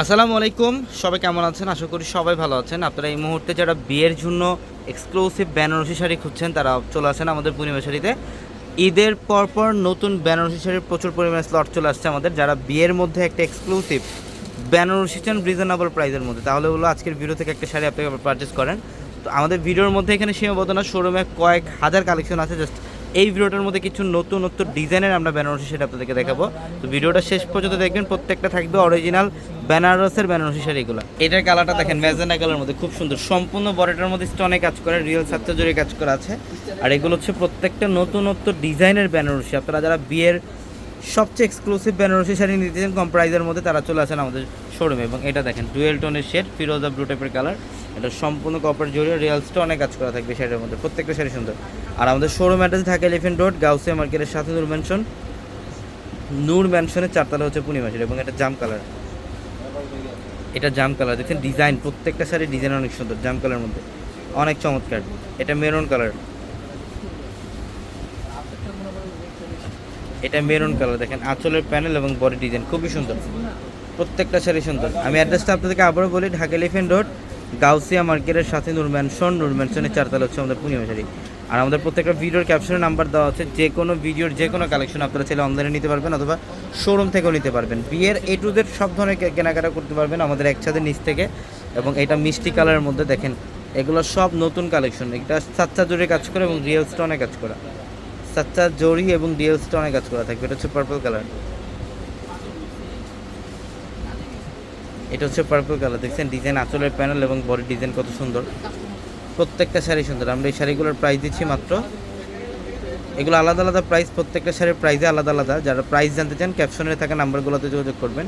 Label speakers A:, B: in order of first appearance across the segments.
A: আসসালামু আলাইকুম, সবাই কেমন আছেন? আশা করি সবাই ভালো আছেন। আপনারা এই মুহূর্তে যারা বিয়ের জন্য এক্সক্লুসিভ বেনারসি শাড়ি খুঁজছেন তারা চলে আসেন আমাদের পূর্ণিমা শাড়িতে। ঈদের পরপর নতুন বেনারসি শাড়ির প্রচুর পরিমাণে স্লট চলে আসছে আমাদের। যারা বিয়ের মধ্যে একটা এক্সক্লুসিভ বেনারসি চান রিজনেবল প্রাইসের মধ্যে, তাহলে হলো আজকের ভিডিও থেকে একটা শাড়ি আপনাকে পারচেস করেন। তো আমাদের ভিডিওর মধ্যে এখানে সীমাবদ্ধ না, শোরুমে কয়েক হাজার কালেকশন আছে। জাস্ট এই ভিডিওটার মধ্যে কিছু নতুন নতুন ডিজাইনের আমরা বেনারসি সেটা আপনাদেরকে দেখাবো। তো ভিডিওটা শেষ পর্যন্ত দেখবেন, প্রত্যেকটা থাকবে অরিজিনাল বেনারসের বেনারসি শাড়িগুলো। এটার কালারটা দেখেন ম্যাজেন্টা কালারের মধ্যে, খুব সুন্দর। সম্পূর্ণ বডিটার মধ্যে স্টোনে কাজ করে, রিয়েল সাতটা জড়ি কাজ করা আছে। আর এগুলো হচ্ছে প্রত্যেকটা নতুনত্ব ডিজাইনের বেনারসি। আপনারা যারা বিয়ের সবচেয়ে এক্সক্লুসিভ বেনারসি শাড়ি নিতে চান কম প্রাইসের মধ্যে, তারা চলে আসেন আমাদের শোরুমে। এবং এটা দেখেন ডুয়েল টোনের শেড, ফিরোজা ব্লু টাইপের কালার। এটা সম্পূর্ণ কপার জড়িয়ে রিয়েল স্টোনে কাজ করা থাকবে শাড়ির মধ্যে, প্রত্যেকটা শাড়ি সুন্দর। আর আমাদের showroom address Dhaka elephant road, Gausia মার্কেটের সাথে নূর ম্যানশনের চারতলা হচ্ছে পূর্ণিমা শাড়ি। এবং এটা জাম কালার, এটা জাম কালার দেখছেন, ডিজাইন প্রত্যেকটা শাড়ির ডিজাইন অনেক সুন্দর, জাম কালারের মধ্যে অনেক চমৎকার। এটা মেরুন কালার, এটা মেরুন কালার দেখেন, আঁচলের প্যানেল এবং বডি ডিজাইন খুবই সুন্দর, প্রত্যেকটা শাড়ি সুন্দর। আমি অ্যাড্রেসটা আপনাদেরকে আবারও বলি, ঢাকা এলিফ্যান্ট রোড, গাউসিয়া মার্কেটের সাথে নূর ম্যানশনের চারতলা হচ্ছে আমাদের পূর্ণিমা শাড়ি। আর আমাদের প্রত্যেকটা ভিডিওর ক্যাপশনে নাম্বার দেওয়া আছে, যে কোনো ভিডিওর যে কোনো কালেকশন আপনারা চাইলে অনলাইনে নিতে পারবেন অথবা শোরুম থেকেও নিতে পারবেন। বিয়ের এ টু জেড সব ধরনের কেনাকাটা করতে পারবেন আমাদের একসাথে নিচ থেকে। এবং এটা মিষ্টি কালারের মধ্যে দেখেন, এগুলো সব নতুন কালেকশন। এটা সাচ্চা জড়িয়ে কাজ করে এবং রিয়েল স্টোনে কাজ করা, সাচ্চা জড়ি এবং রিয়েল স্টোনে কাজ করা থাকবে। এটা হচ্ছে পার্পল কালার, এটা হচ্ছে পার্পল কালার দেখছেন, ডিজাইন আঁচলের প্যানেল এবং বডি ডিজাইন কত সুন্দর, প্রত্যেকটা শাড়ি সুন্দর। আমরা এই শাড়িগুলোর প্রাইস দিচ্ছি মাত্র, এগুলো আলাদা আলাদা প্রাইস, প্রত্যেকটা শাড়ির প্রাইসে আলাদা আলাদা। যারা প্রাইস জানতে চান ক্যাপশনে থাকা নাম্বারগুলোতে যোগাযোগ করবেন।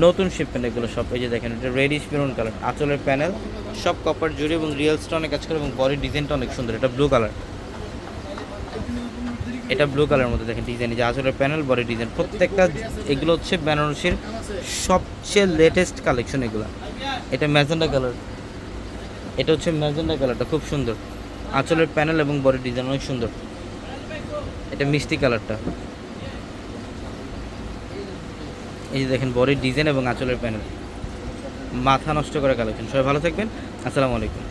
A: নতুন শিপমেন্ট এগুলো সব। এই যে দেখেন, এটা রেডিশ মেরুন কালার, আঁচলের প্যানেল সব কপার জুড়ি এবং রিয়েল স্টোনে কাজ করে এবং বডি ডিজাইনটা অনেক সুন্দর। এটা ব্লু কালার, এটা ব্লু কালারের মধ্যে দেখেন ডিজাইন, যে আঁচলের প্যানেল বডি ডিজাইন প্রত্যেকটা। এগুলো হচ্ছে বেনারসির সবচেয়ে লেটেস্ট কালেকশন এগুলো। এটা ম্যাজেন্টা কালার, এটা হচ্ছে ম্যাজেন্টা কালারটা খুব সুন্দর, আঁচলের প্যানেল এবং বডি ডিজাইন অনেক সুন্দর। এটা মিষ্টি কালারটা, এই যে দেখেন বডির ডিজাইন এবং আঁচলের প্যানেল, মাথা নষ্ট করা কালেকশন। সবাই ভালো থাকবেন, আসসালামু আলাইকুম।